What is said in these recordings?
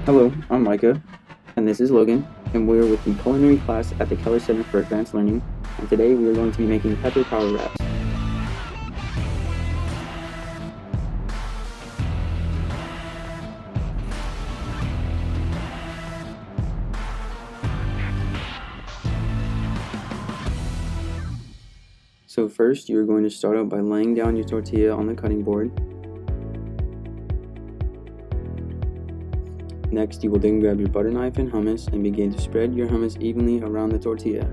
Hello, I'm Micah, and this is Logan, and we're with the culinary class at the Keller Center for Advanced Learning, and today we are going to be making pepper power wraps. So first, you're going to start out by laying down your tortilla on the cutting board. Next, you will then grab your butter knife and hummus and begin to spread your hummus evenly around the tortilla.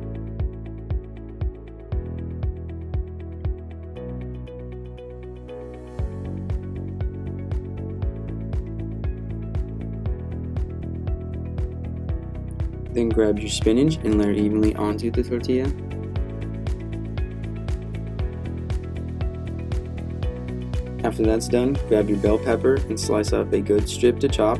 Then grab your spinach and layer evenly onto the tortilla. After that's done, grab your bell pepper and slice up a good strip to chop.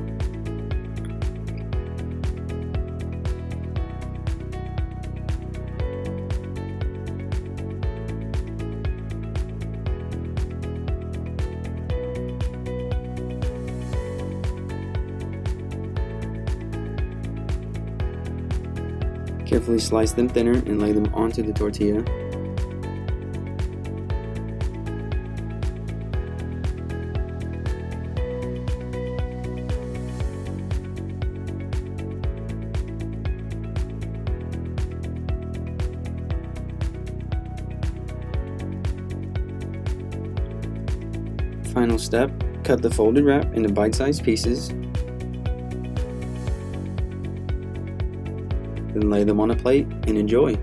Carefully slice them thinner and lay them onto the tortilla. Final step, cut the folded wrap into bite-sized pieces. Then lay them on a plate and enjoy.